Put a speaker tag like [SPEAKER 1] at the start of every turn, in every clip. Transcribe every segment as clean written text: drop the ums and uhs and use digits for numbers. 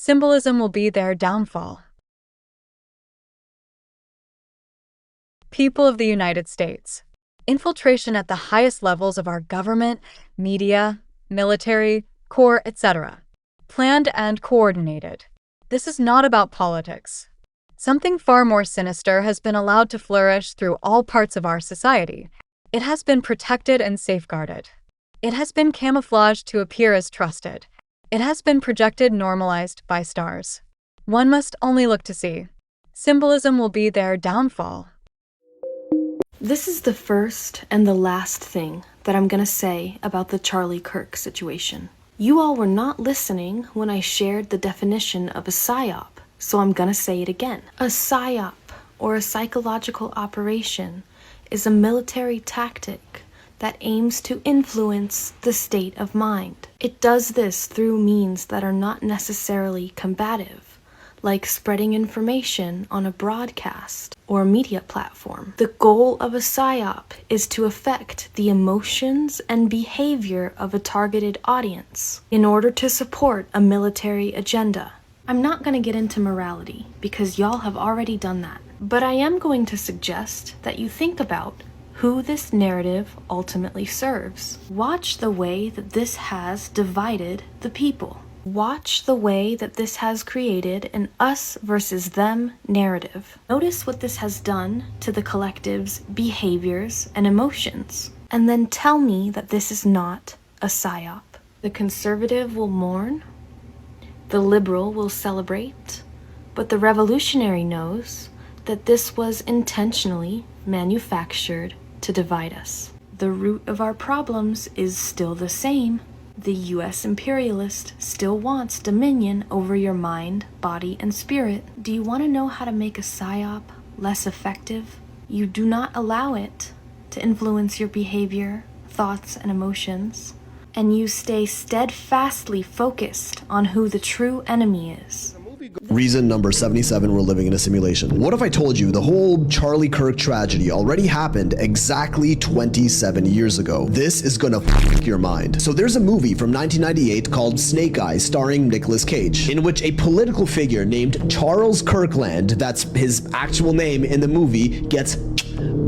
[SPEAKER 1] Symbolism will be their downfall. People of the United States. Infiltration at the highest levels of our government, media, military, corps, etc. Planned and coordinated. This is not about politics. Something far more sinister has been allowed to flourish through all parts of our society. It has been protected and safeguarded. It has been camouflaged to appear as trusted. It has been projected normalized by stars. One must only look to see. Symbolism will be their downfall.
[SPEAKER 2] This is the first and the last thing that I'm gonna say about the Charlie Kirk situation. You all were not listening when I shared the definition of a psyop, so I'm gonna say it again. A psyop, or a psychological operation, is a military tactic that aims to influence the state of mind. It does this through means that are not necessarily combative, like spreading information on a broadcast or media platform. The goal of a psyop is to affect the emotions and behavior of a targeted audience in order to support a military agenda. I'm not going to get into morality because y'all have already done that, but I am going to suggest that you think about who this narrative ultimately serves. Watch the way that this has divided the people. Watch the way that this has created an us versus them narrative. Notice what this has done to the collective's behaviors and emotions. And then tell me that this is not a psyop. The conservative will mourn, the liberal will celebrate, but the revolutionary knows that this was intentionally manufactured to divide us. The root of our problems is still the same. The US imperialist still wants dominion over your mind, body, and spirit. Do you want to know how to make a psyop less effective? You do not allow it to influence your behavior, thoughts, and emotions, and you stay steadfastly focused on who the true enemy is.
[SPEAKER 3] Reason number 77, we're living in a simulation. What if I told you the whole Charlie Kirk tragedy already happened exactly 27 years ago? This is gonna f your mind. So there's a movie from 1998 called Snake Eyes starring Nicolas Cage, in which a political figure named Charles Kirkland, that's his actual name in the movie, gets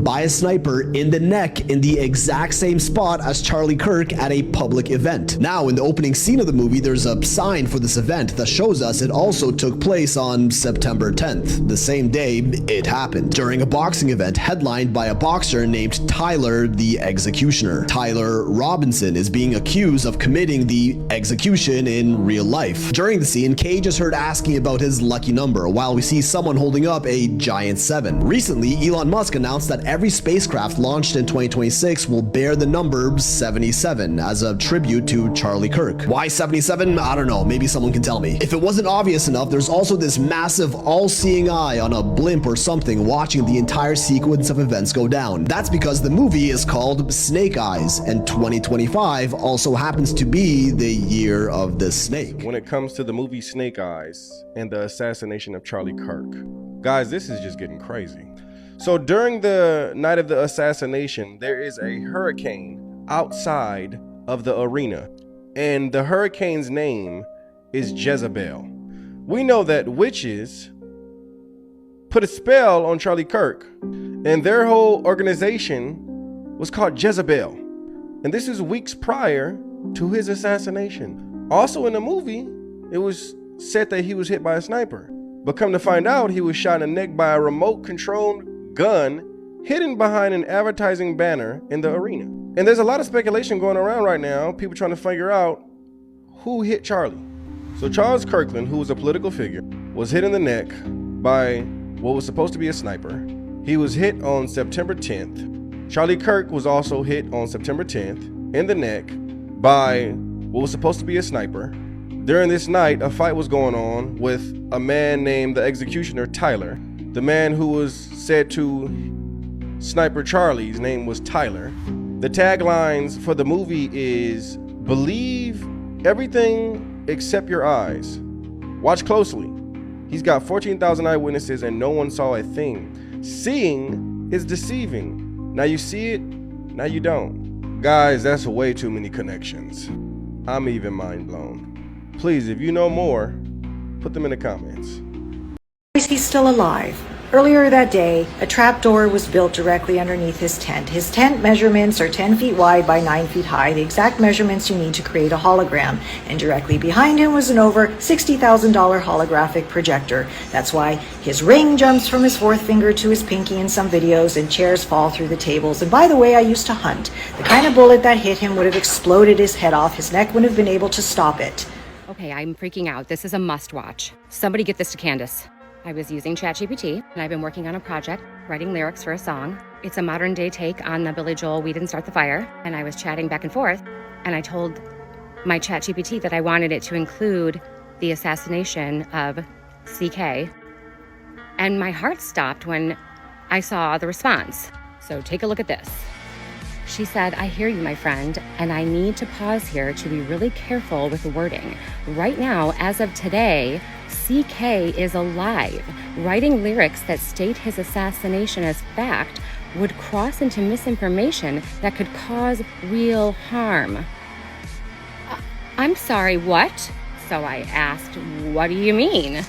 [SPEAKER 3] by a sniper in the neck in the exact same spot as Charlie Kirk at a public event. Now, in the opening scene of the movie, there's a sign for this event that shows us it also took place on September 10th, the same day it happened, during a boxing event headlined by a boxer named Tyler the Executioner. Tyler Robinson is being accused of committing the execution in real life. During the scene, Cage is heard asking about his lucky number, while we see someone holding up a giant 7. Recently, Elon Musk announced that every spacecraft launched in 2026 will bear the number 77 as a tribute to Charlie Kirk. Why 77? I don't know, maybe someone can tell me. If it wasn't obvious enough, there's also this massive all-seeing eye on a blimp or something watching the entire sequence of events go down. That's because the movie is called Snake Eyes, and 2025 also happens to be the year of the snake.
[SPEAKER 4] When it comes to the movie Snake Eyes and the assassination of Charlie Kirk, guys, this is just getting crazy. So during the night of the assassination, there is a hurricane outside of the arena, and the hurricane's name is Jezebel. We know that witches put a spell on Charlie Kirk, and their whole organization was called Jezebel. And this is weeks prior to his assassination. Also in the movie, it was said that he was hit by a sniper, but come to find out, he was shot in the neck by a remote-controlled gun hidden behind an advertising banner in the arena. And there's a lot of speculation going around right now, people trying to figure out who hit Charlie. So Charles Kirkland, who was a political figure, was hit in the neck by what was supposed to be a sniper. He was hit on September 10th. Charlie Kirk was also hit on September 10th in the neck by what was supposed to be a sniper. During this night, a fight was going on with a man named the Executioner Tyler. The man who was said to sniper Charlie's name was Tyler. The taglines for the movie is "Believe everything except your eyes. Watch closely. He's got 14,000 eyewitnesses and no one saw a thing. Seeing is deceiving. Now you see it, now you don't." Guys, that's way too many connections. I'm even mind blown. Please, if you know more, Put them in the comments.
[SPEAKER 5] He's still alive. Earlier that day, a trapdoor was built directly underneath his tent. His tent measurements are 10 feet wide by 9 feet high, the exact measurements you need to create a hologram. And directly behind him was an over $60,000 holographic projector. That's why his ring jumps from his fourth finger to his pinky in some videos, and chairs fall through the tables. And by the way, I used to hunt. The kind of bullet that hit him would have exploded his head off. His neck wouldn't have been able to stop it.
[SPEAKER 6] Okay, I'm freaking out. This is a must watch. Somebody get this to Candace. I was using ChatGPT, and I've been working on a project, writing lyrics for a song. It's a modern day take on the Billy Joel "We Didn't Start the Fire," and I was chatting back and forth, and I told my ChatGPT that I wanted it to include the assassination of CK, and my heart stopped when I saw the response. So take a look at this. She said, "I hear you, my friend, and I need to pause here to be really careful with the wording. Right now, as of today, CK is alive. Writing lyrics that state his assassination as fact would cross into misinformation that could cause real harm." I'm sorry, what? So I asked, "What do you mean?"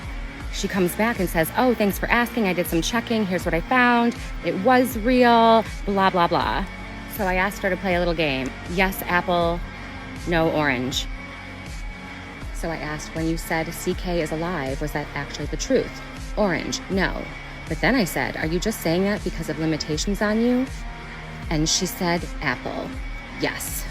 [SPEAKER 6] She comes back and says, "Oh, thanks for asking. I did some checking. Here's what I found. It was real, blah, blah, blah." So I asked her to play a little game. Yes, apple, no orange. So I asked, when you said CK is alive, was that actually the truth? Orange, no. But then I said, are you just saying that because of limitations on you? And she said, apple, yes.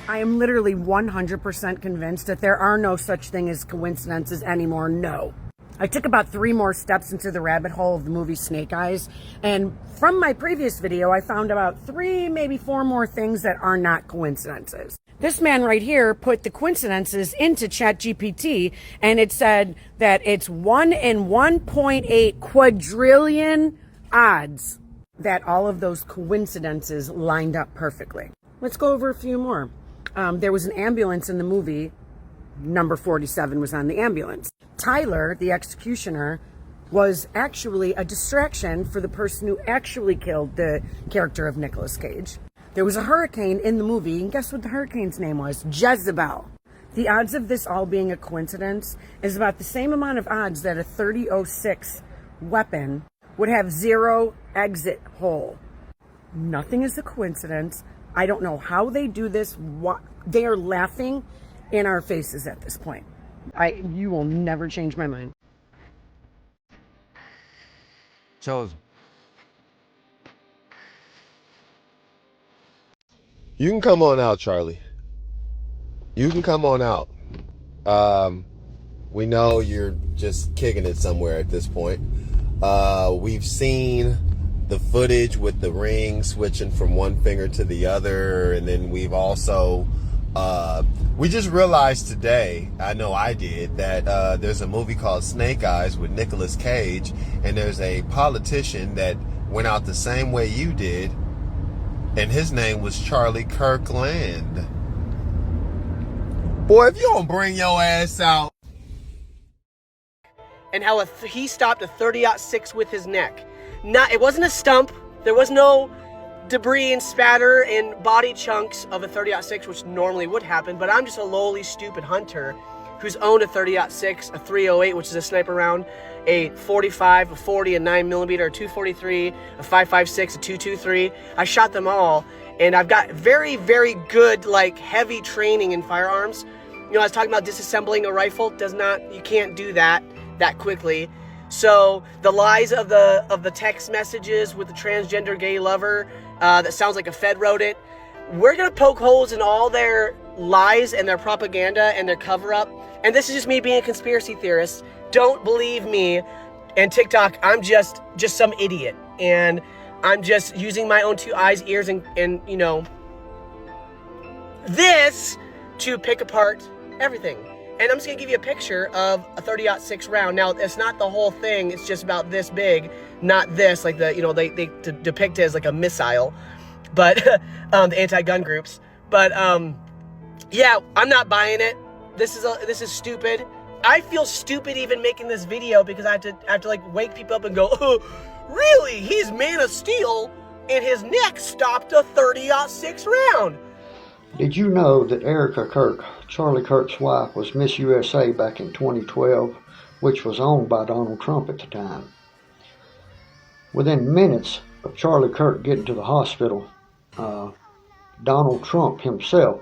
[SPEAKER 7] I am literally 100% convinced that there are no such thing as coincidences anymore, no. I took about 3 more steps into the rabbit hole of the movie Snake Eyes, and from my previous video, I found about 3, maybe 4 more things that are not coincidences. This man right here put the coincidences into ChatGPT, and it said that it's 1 in 1.8 quadrillion odds that all of those coincidences lined up perfectly. Let's go over a few more. There was an ambulance in the movie. Number 47 was on the ambulance. Tyler, the executioner, was actually a distraction for the person who actually killed the character of Nicolas Cage. There was a hurricane in the movie, and guess what the hurricane's name was? Jezebel. The odds of this all being a coincidence is about the same amount of odds that a .30-06 weapon would have 0 exit hole. Nothing is a coincidence. I don't know how they do this. They are laughing in our faces at this point. You will never change my mind.
[SPEAKER 8] Chosen.
[SPEAKER 9] You can come on out, Charlie. You can come on out. We know you're just kicking it somewhere at this point. We've seen the footage with the ring switching from one finger to the other, and then we've also we just realized today, I know I did, that there's a movie called Snake Eyes with Nicolas Cage, and there's a politician that went out the same way you did, and his name was Charlie Kirkland. Boy, if you don't bring your ass out.
[SPEAKER 10] And how he stopped a .30-06 with his neck. It wasn't a stump. There was no debris and spatter and body chunks of a .30-06, which normally would happen, but I'm just a lowly, stupid hunter who's owned a .30-06, a .308, which is a sniper round, a .45, a .40, a 9mm, a .243, a .556, a .223. I shot them all, and I've got very, very good, heavy training in firearms. You know, I was talking about disassembling a rifle. You can't do that quickly. So the lies of the text messages with the transgender gay lover that sounds like a Fed wrote it, we're gonna poke holes in all their lies and their propaganda and their cover-up. And this is just me being a conspiracy theorist. Don't believe me. And TikTok, I'm just some idiot, and I'm just using my own 2 eyes, ears, and you know, this to pick apart everything. And I'm just gonna give you a picture of a .30-06 round. Now, it's not the whole thing. It's just about this big, not this, they depict it as like a missile, but the anti-gun groups. But yeah, I'm not buying it. This is stupid. I feel stupid even making this video because I have to wake people up and go, oh, really? He's Man of Steel, and his neck stopped a .30-06 round.
[SPEAKER 8] Did you know that Erica Kirk, Charlie Kirk's wife, was Miss USA back in 2012, which was owned by Donald Trump at the time? Within minutes of Charlie Kirk getting to the hospital, Donald Trump himself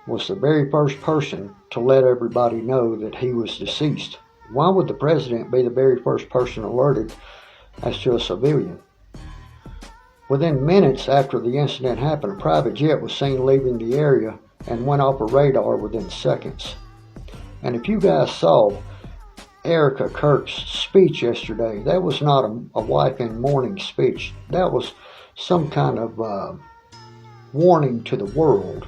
[SPEAKER 8] was the very first person to let everybody know that he was deceased. Why would the president be the very first person alerted as to a civilian? Within minutes after the incident happened, a private jet was seen leaving the area and went off a radar within seconds. And if you guys saw Erica Kirk's speech yesterday, that was not a wife in mourning speech. That was some kind of warning to the world.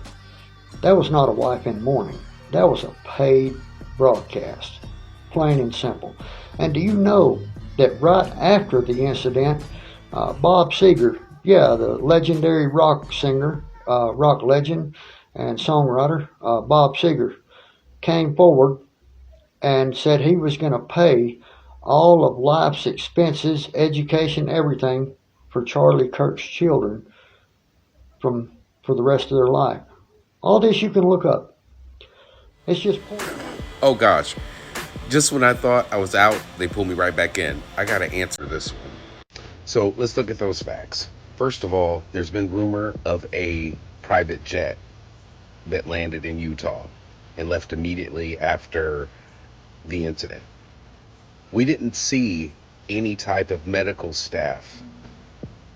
[SPEAKER 8] That was not a wife in mourning. That was a paid broadcast, plain and simple. And do you know that right after the incident, Bob Seger, the legendary rock singer, rock legend and songwriter, Bob Seger, came forward and said he was going to pay all of life's expenses, education, everything for Charlie Kirk's children for the rest of their life. All this you can look up. It's just...
[SPEAKER 11] Oh gosh, just when I thought I was out, they pulled me right back in. I gotta answer this one. So let's look at those facts. First of all, there's been rumor of a private jet that landed in Utah and left immediately after the incident. We didn't see any type of medical staff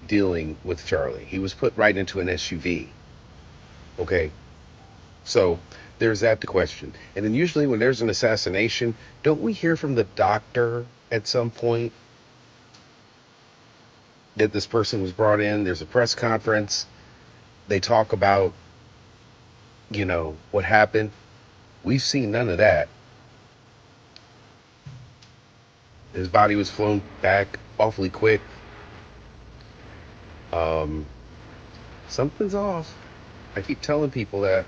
[SPEAKER 11] dealing with Charlie. He was put right into an SUV. Okay, so there's that to question. And then usually when there's an assassination, don't we hear from the doctor at some point that this person was brought in? There's a press conference. They talk about, what happened. We've seen none of that. His body was flown back awfully quick. Something's off. I keep telling people that.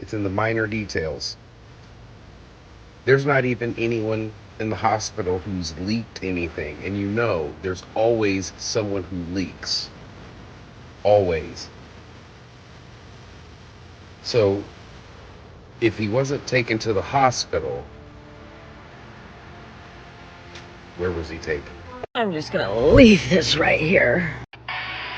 [SPEAKER 11] It's in the minor details. There's not even anyone in the hospital who's leaked anything. And there's always someone who leaks. Always. So, if he wasn't taken to the hospital, where was he taken?
[SPEAKER 12] I'm just gonna leave this right here.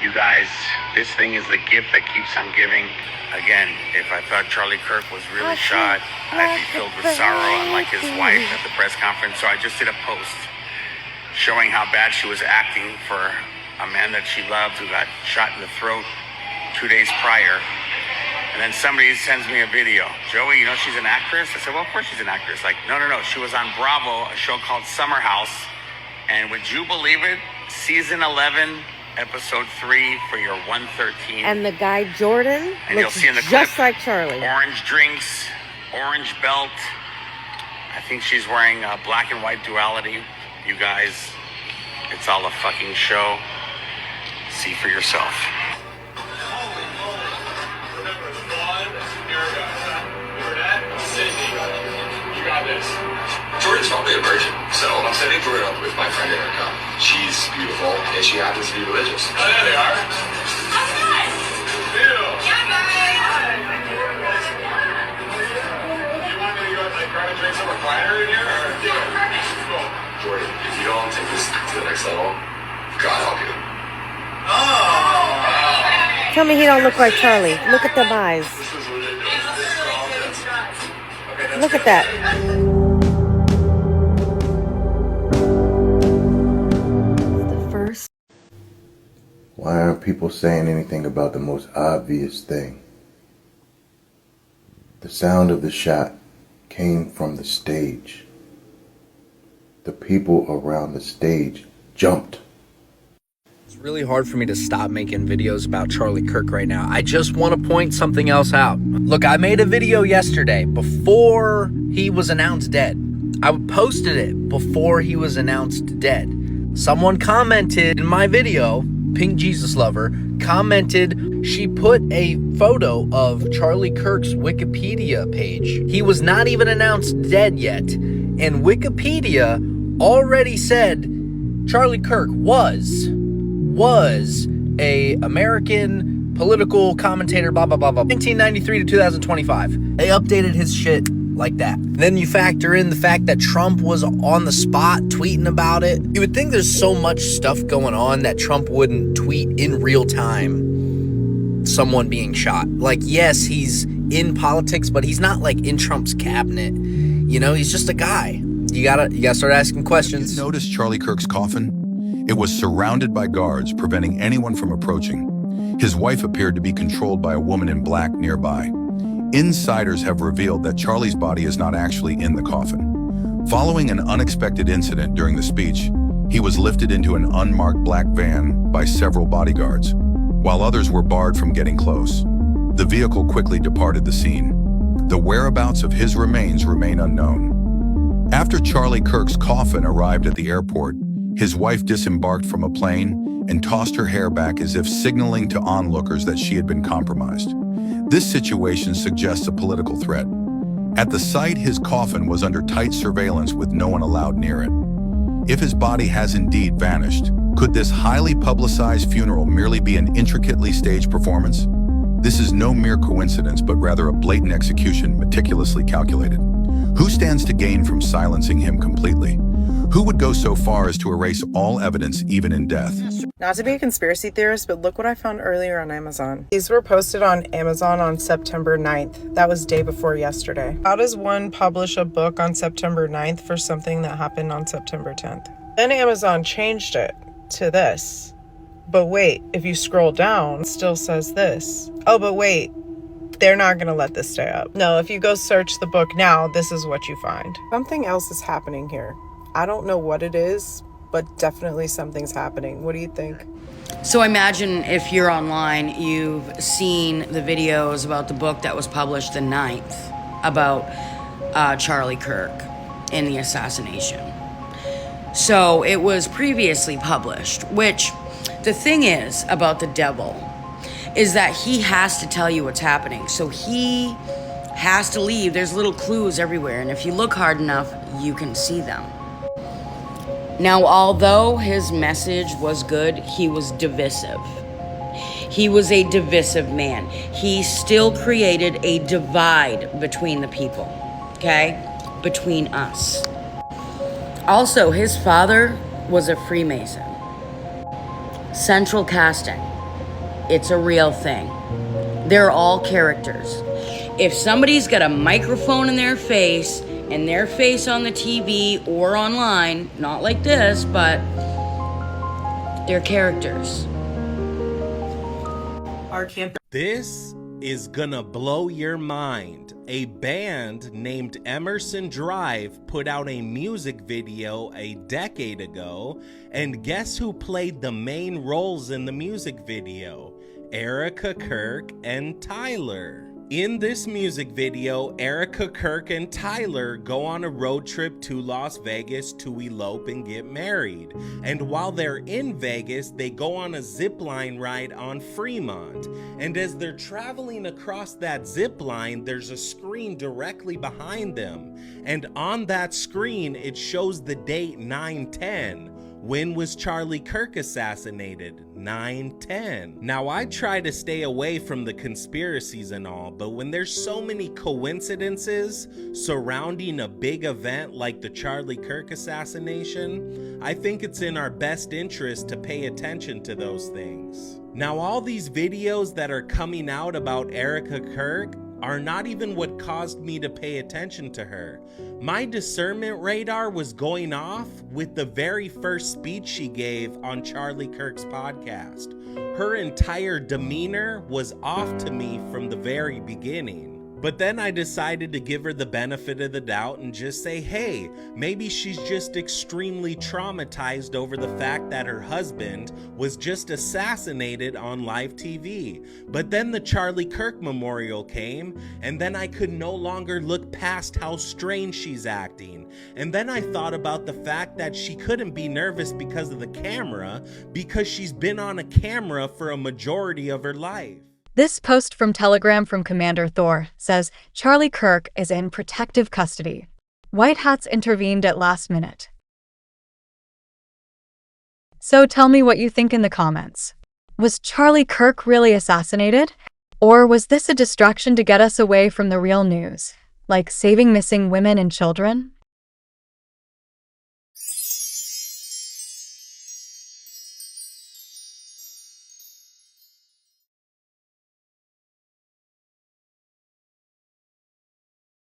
[SPEAKER 13] You guys, this thing is the gift that keeps on giving. Again, if I thought Charlie Kirk was really shot, I'd be filled with sorrow, unlike his wife at the press conference. So I just did a post showing how bad she was acting for a man that she loved who got shot in the throat 2 days prior. And then somebody sends me a video. Joey, she's an actress? I said, well, of course she's an actress. Like, no. She was on Bravo, a show called Summer House. And would you believe it? Season 11, episode 3 for your 113.
[SPEAKER 12] And the guy, Jordan,
[SPEAKER 13] and
[SPEAKER 12] looks
[SPEAKER 13] you'll see in the
[SPEAKER 12] just
[SPEAKER 13] clip,
[SPEAKER 12] like Charlie.
[SPEAKER 13] Orange drinks, orange belt. I think she's wearing a black and white duality. You guys, it's all a fucking show. See for yourself.
[SPEAKER 14] Jordan's probably a virgin, so I'm setting Jordan up with my friend Erica. She's beautiful, and she happens to be religious. Oh, yeah, they are. You want me to go grab a drink some recliner in here? Yeah, perfect. Cool. Jordan, if you don't take this to the next level, God help you. Oh!
[SPEAKER 12] Tell me he don't look like Charlie. Look at the eyes. Look at that.
[SPEAKER 15] Why aren't people saying anything about the most obvious thing? The sound of the shot came from the stage. The people around the stage jumped.
[SPEAKER 16] It's really hard for me to stop making videos about Charlie Kirk right now. I just want to point something else out. Look, I made a video yesterday before he was announced dead. I posted it before he was announced dead. Someone commented in my video, Pink Jesus Lover, commented, she put a photo of Charlie Kirk's Wikipedia page. He was not even announced dead yet. And Wikipedia already said Charlie Kirk was a American political commentator, blah, blah, blah, blah. 1993 to 2025. They updated his shit like that. Then you factor in the fact that Trump was on the spot tweeting about it. You would think there's so much stuff going on that Trump wouldn't tweet in real time someone being shot. Like, yes, he's in politics, but he's not like in Trump's cabinet. You know, he's just a guy. You gotta start asking questions.
[SPEAKER 17] Have you noticed Charlie Kirk's coffin? It was surrounded by guards, preventing anyone from approaching. His wife appeared to be controlled by a woman in black nearby. Insiders have revealed that Charlie's body is not actually in the coffin. Following an unexpected incident during the speech, he was lifted into an unmarked black van by several bodyguards, while others were barred from getting close. The vehicle quickly departed the scene. The whereabouts of his remains remain unknown. After Charlie Kirk's coffin arrived at the airport, his wife disembarked from a plane and tossed her hair back as if signaling to onlookers that she had been compromised. This situation suggests a political threat. At the site, his coffin was under tight surveillance with no one allowed near it. If his body has indeed vanished, could this highly publicized funeral merely be an intricately staged performance? This is no mere coincidence, but rather a blatant execution meticulously calculated. Who stands to gain from silencing him completely? Who would go so far as to erase all evidence, even in death?
[SPEAKER 18] Not to be a conspiracy theorist, but look what I found earlier on Amazon. These were posted on Amazon on September 9th. That was day before yesterday. How does one publish a book on September 9th for something that happened on September 10th? Then Amazon changed it to this. But wait, if you scroll down, it still says this. Oh, but wait, they're not going to let this stay up. No, if you go search the book now, this is what you find. Something else is happening here. I don't know what it is, but definitely something's happening. What do you think?
[SPEAKER 19] So imagine if you're online, you've seen the videos about the book that was published the 9th about Charlie Kirk and the assassination. So it was previously published, which the thing is about the devil is that he has to tell you what's happening. So he has to leave. There's little clues everywhere, and if you look hard enough, you can see them. Now, although his message was good, he was divisive. He was a divisive man. He still created a divide between the people, okay? Between us. Also, his father was a Freemason. Central casting. It's a real thing. They're all characters. If somebody's got a microphone in their face and their face on the TV or online, not like this, but they're characters.
[SPEAKER 4] This is gonna blow your mind. A band named Emerson Drive put out a music video a decade ago, and guess who played the main roles in the music video? Erica Kirk and Tyler. In this music video, Erica Kirk and Tyler go on a road trip to Las Vegas to elope and get married. And while they're in Vegas, they go on a zipline ride on Fremont. And as they're traveling across that zipline, there's a screen directly behind them. And on that screen, it shows the date 9/10. When was Charlie Kirk assassinated? 9/10. Now, I try to stay away from the conspiracies and all, but when there's so many coincidences surrounding a big event like the Charlie Kirk assassination, I think it's in our best interest to pay attention to those things. Now, all these videos that are coming out about Erica Kirk are not even what caused me to pay attention to her. My discernment radar was going off with the very first speech she gave on Charlie Kirk's podcast. Her entire demeanor was off to me from the very beginning. But then I decided to give her the benefit of the doubt and just say, hey, maybe she's just extremely traumatized over the fact that her husband was just assassinated on live TV. But then the Charlie Kirk memorial came, and then I could no longer look past how strange she's acting. And then I thought about the fact that she couldn't be nervous because of the camera, because she's been on a camera for a majority of her life.
[SPEAKER 1] This post from Telegram from Commander Thor says Charlie Kirk is in protective custody. White Hats intervened at last minute. So tell me what you think in the comments. Was Charlie Kirk really assassinated? Or was this a distraction to get us away from the real news, like saving missing women and children?